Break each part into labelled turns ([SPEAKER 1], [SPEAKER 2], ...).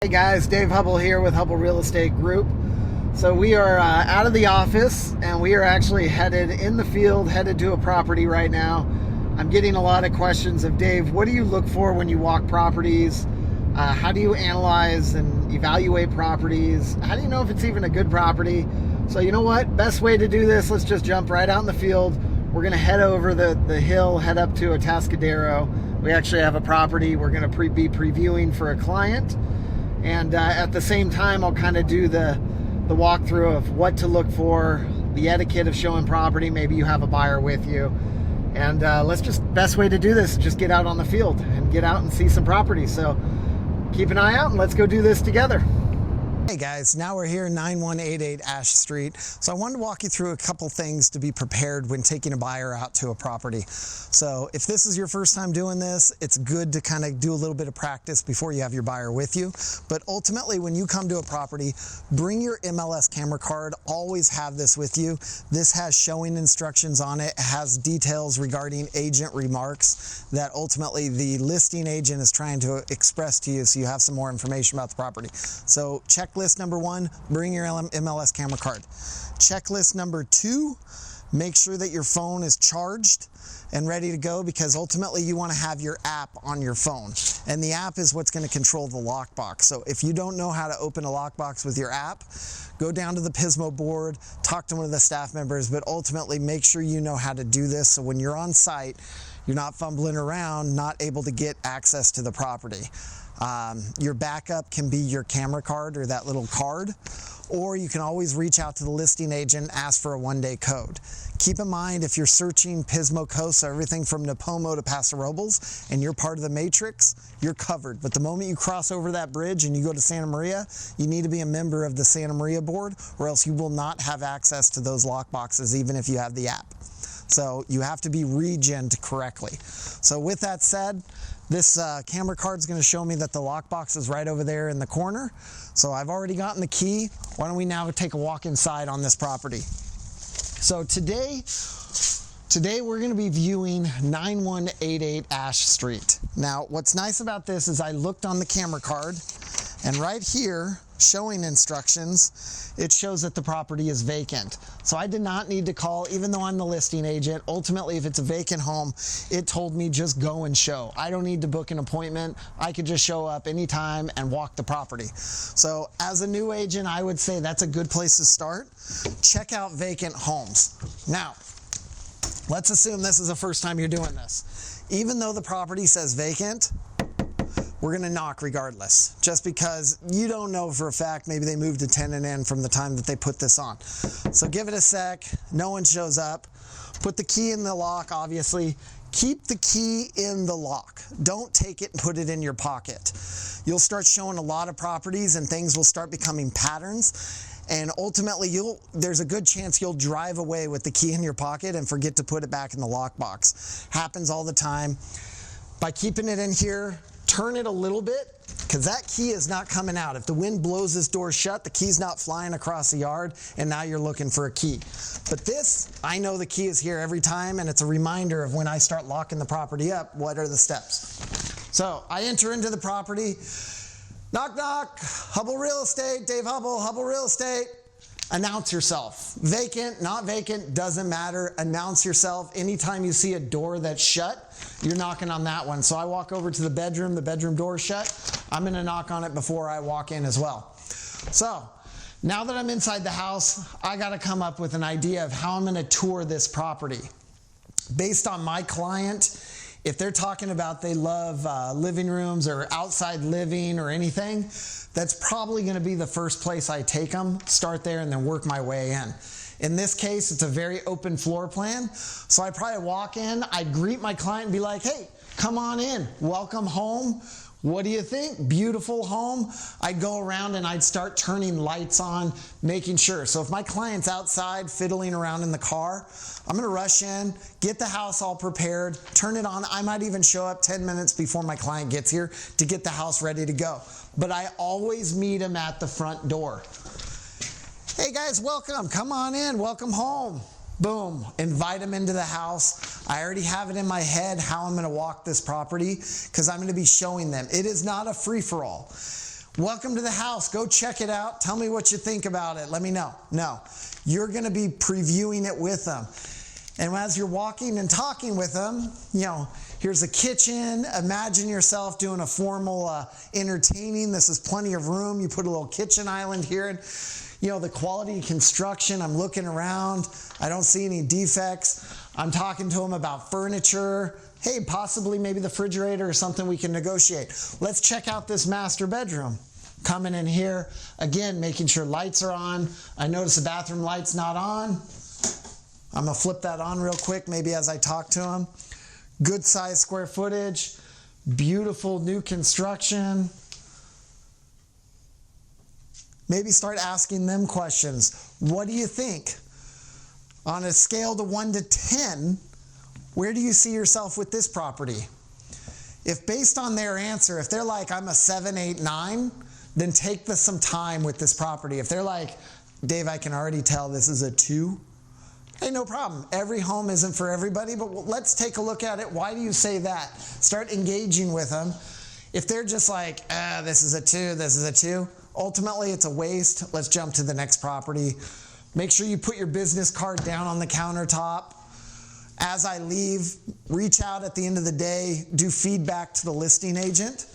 [SPEAKER 1] Hey guys, Dave Hubbell here with Hubbell Real Estate Group. So we are out of the office and we are actually headed in the field, headed to a property right now. I'm getting a lot of questions of Dave, what do you look for when you walk properties? How do you analyze and evaluate properties? How do you know if it's even a good property? So you know what, best way to do this, let's just jump right out in the field. We're gonna head over the hill, head up to Atascadero. We actually have a property we're gonna be previewing for a client. And at the same time, I'll kind of do the walkthrough of what to look for, the etiquette of showing property. Maybe you have a buyer with you. And best way to do this is just get out on the field and get out and see some property. So keep an eye out and let's go do this together. Hey guys, now we're here 9188 Ash Street. So I wanted to walk you through a couple things to be prepared when taking a buyer out to a property. So if this is your first time doing this, it's good to kind of do a little bit of practice before you have your buyer with you. But ultimately, when you come to a property, bring your MLS camera card. Always have this with you. This has showing instructions on it. It has details regarding agent remarks that ultimately the listing agent is trying to express to you so you have some more information about the property. So checklist number one, bring your MLS camera card. Checklist number two, make sure that your phone is charged and ready to go, because ultimately you want to have your app on your phone. And the app is what's going to control the lockbox. So if you don't know how to open a lockbox with your app, go down to the Pismo board, talk to one of the staff members, but ultimately make sure you know how to do this so when you're on site, you're not fumbling around, not able to get access to the property. Your backup can be your camera card or that little card, or you can always reach out to the listing agent, ask for a one-day code. Keep in mind, if you're searching Pismo Coast, so everything from Napomo to Paso Robles, and you're part of the matrix, you're covered. But the moment you cross over that bridge and you go to Santa Maria, you need to be a member of the Santa Maria board, or else you will not have access to those lockboxes, even if you have the app. So you have to be regioned correctly. So with that said, this camera card is going to show me that the lockbox is right over there in the corner. So I've already gotten the key. Why don't we now take a walk inside on this property? So today we're going to be viewing 9188 Ash Street. Now, what's nice about this is I looked on the camera card, and right here, showing instructions, it shows that the property is vacant. So I did not need to call, even though I'm the listing agent. Ultimately, if it's a vacant home, it told me just go and show. I don't need to book an appointment. I could just show up anytime and walk the property. So as a new agent, I would say that's a good place to start. Check out vacant homes. Now, let's assume this is the first time you're doing this. Even though the property says vacant, we're going to knock regardless, just because you don't know for a fact. Maybe they moved a tenant in from the time that they put this on. So give it a sec. No one shows up. Put the key in the lock, obviously. Keep the key in the lock. Don't take it and put it in your pocket. You'll start showing a lot of properties and things will start becoming patterns. And ultimately, there's a good chance you'll drive away with the key in your pocket and forget to put it back in the lockbox. Happens all the time. By keeping it in here, turn it a little bit, because that key is not coming out. If the wind blows this door shut, the key's not flying across the yard, and now you're looking for a key. But this, I know the key is here every time, and it's a reminder of when I start locking the property up, what are the steps. So I enter into the property. Knock, knock. Hubbell Real Estate, Dave Hubbell, Hubbell Real Estate. Announce yourself. Vacant, not vacant, doesn't matter. Announce yourself. Anytime you see a door that's shut, you're knocking on that one. So I walk over to the bedroom door is shut. I'm going to knock on it before I walk in as well. So now that I'm inside the house, I got to come up with an idea of how I'm going to tour this property. Based on my client, if they're talking about they love living rooms or outside living or anything, that's probably going to be the first place I take them, start there, and then work my way in. In this case, it's a very open floor plan. So I probably walk in, I'd greet my client and be like, hey, come on in, welcome home. What do you think? Beautiful home. I'd go around and I'd start turning lights on, making sure. So if my client's outside fiddling around in the car, I'm gonna rush in, get the house all prepared, turn it on. I might even show up 10 minutes before my client gets here to get the house ready to go. But I always meet them at the front door. Hey guys, welcome, come on in, welcome home. Boom, invite them into the house. I already have it in my head how I'm gonna walk this property because I'm gonna be showing them. It is not a free-for-all. welcome to the house. Go check it out. Tell me what you think about it. Let me know. No, you're going to be previewing it with them. And as you're walking and talking with them, here's a kitchen. Imagine yourself doing a formal entertaining. This is plenty of room. You put a little kitchen island here. And, the quality of construction, I'm looking around. I don't see any defects. I'm talking to them about furniture. Hey, possibly maybe the refrigerator or something we can negotiate. Let's check out this master bedroom. Coming in here, again, making sure lights are on. I notice the bathroom light's not on. I'm gonna flip that on real quick, maybe as I talk to them. Good size square footage, beautiful new construction. Maybe start asking them questions. What do you think? On a scale to 1 to 10, where do you see yourself with this property? If based on their answer, if they're like, I'm a 7, 8, 9, then take some time with this property. If they're like, Dave, I can already tell this is a 2, hey, no problem. Every home isn't for everybody, but let's take a look at it. Why do you say that? Start engaging with them. If they're just like, this is a 2, this is a 2, ultimately it's a waste. Let's jump to the next property. Make sure you put your business card down on the countertop. As I leave, reach out at the end of the day, do feedback to the listing agent.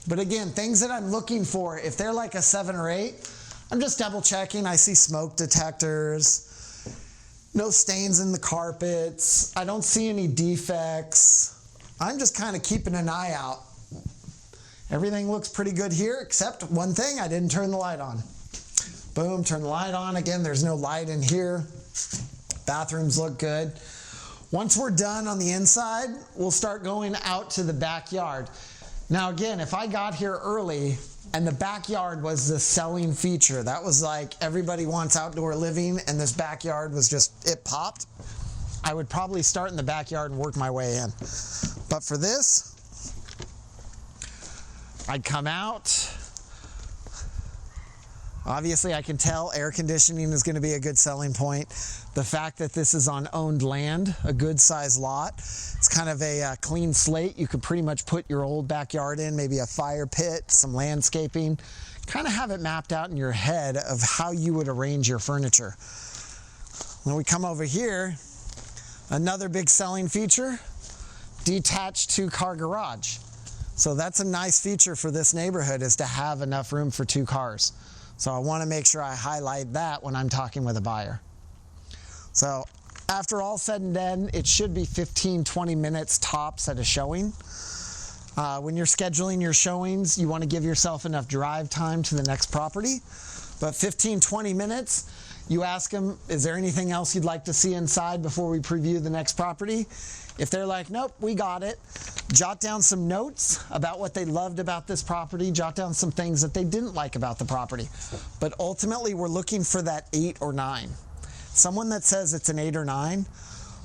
[SPEAKER 1] But again, things that I'm looking for, if they're like a 7 or 8, I'm just double checking. I see smoke detectors, no stains in the carpets. I don't see any defects. I'm just kind of keeping an eye out. Everything looks pretty good here, except one thing, I didn't turn the light on. Boom, turn the light on. Again, there's no light in here. Bathrooms look good. Once we're done on the inside, we'll start going out to the backyard. Now again, if I got here early and the backyard was the selling feature, that was like everybody wants outdoor living and this backyard was just, it popped, I would probably start in the backyard and work my way in. But for this, I'd come out. Obviously, I can tell air conditioning is going to be a good selling point. The fact that this is on owned land, a good size lot. It's kind of a clean slate. You could pretty much put your old backyard in, maybe a fire pit, some landscaping. Kind of have it mapped out in your head of how you would arrange your furniture. When we come over here, another big selling feature, detached 2-car garage. So that's a nice feature for this neighborhood, is to have enough room for 2 cars. So I want to make sure I highlight that when I'm talking with a buyer. So after all said and done, it should be 15, 20 minutes tops at a showing. When you're scheduling your showings, you want to give yourself enough drive time to the next property. But 15, 20 minutes, you ask them, is there anything else you'd like to see inside before we preview the next property? If they're like, nope, we got it, jot down some notes about what they loved about this property, jot down some things that they didn't like about the property. But ultimately, we're looking for that 8 or 9. Someone that says it's an 8 or 9,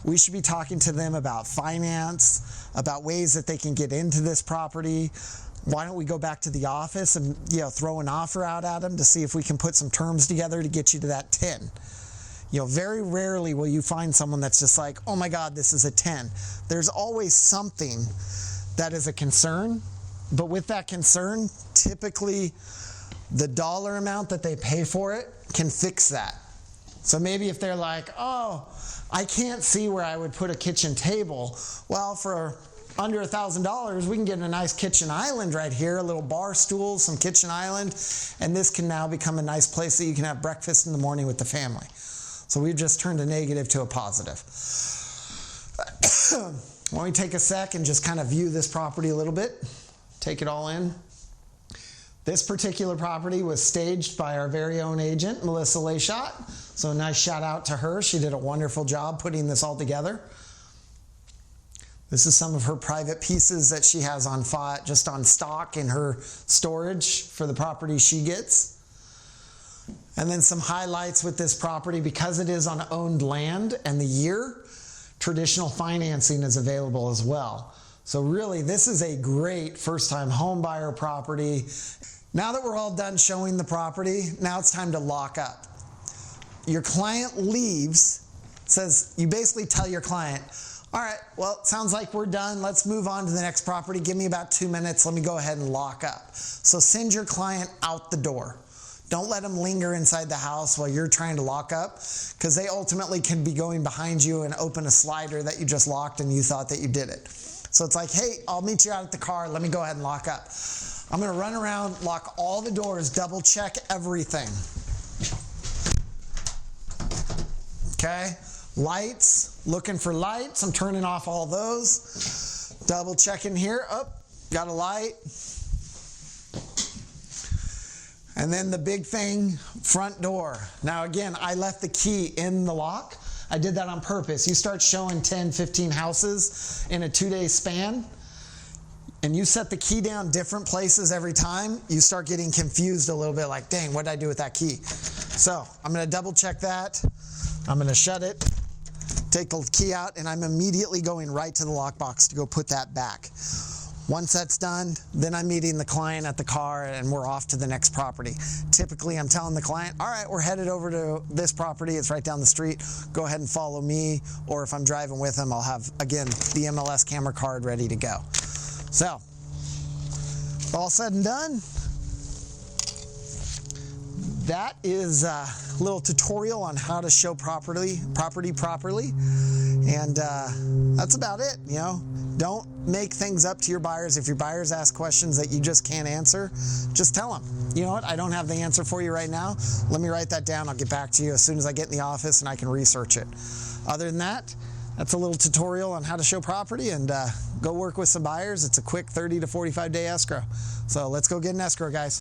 [SPEAKER 1] we should be talking to them about finance, about ways that they can get into this property. Why don't we go back to the office and throw an offer out at them to see if we can put some terms together to get you to that 10. Very rarely will you find someone that's just like, oh my God, this is a 10. There's always something that is a concern, but with that concern, typically the dollar amount that they pay for it can fix that. So maybe if they're like, oh, I can't see where I would put a kitchen table. Well, for under $1,000, we can get a nice kitchen island right here, a little bar stool, some kitchen island, and this can now become a nice place that you can have breakfast in the morning with the family. So we've just turned a negative to a positive. Why don't we take a sec and just kind of view this property a little bit, take it all in. This particular property was staged by our very own agent, Melissa Lashot. So a nice shout out to her. She did a wonderful job putting this all together. This is some of her private pieces that she has on just on stock in her storage for the property she gets. And then some highlights with this property, because it is on owned land and the year, traditional financing is available as well. So really, this is a great first-time home buyer property. Now that we're all done showing the property, now it's time to lock up. Your client leaves, says, you basically tell your client, All right, well, it sounds like we're done. Let's move on to the next property. Give me about 2 minutes. Let me go ahead and lock up. So send your client out the door. Don't let them linger inside the house while you're trying to lock up, because they ultimately can be going behind you and open a slider that you just locked and you thought that you did it. So it's like, hey, I'll meet you out at the car. Let me go ahead and lock up. I'm going to run around, lock all the doors, double check everything. Okay? Lights, looking for lights. I'm turning off all those. Double checking here. Oh, got a light. And then the big thing, front door. Now again, I left the key in the lock. I did that on purpose. You start showing 10, 15 houses in a 2-day span, and you set the key down different places every time, you start getting confused a little bit, like, dang, what did I do with that key? So I'm going to double check that. I'm going to shut it, take the key out, and I'm immediately going right to the lockbox to go put that back. Once that's done, then I'm meeting the client at the car and we're off to the next property. Typically, I'm telling the client, all right, we're headed over to this property. It's right down the street. Go ahead and follow me. Or if I'm driving with them, I'll have, again, the MLS camera card ready to go. So, all said and done, that is a little tutorial on how to show property properly. And that's about it, you know. Don't make things up to your buyers. If your buyers ask questions that you just can't answer, just tell them, you know what, I don't have the answer for you right now. Let me write that down. I'll get back to you as soon as I get in the office and I can research it. Other than that, that's a little tutorial on how to show property, and go work with some buyers. It's a quick 30 to 45 day escrow. So let's go get an escrow, guys.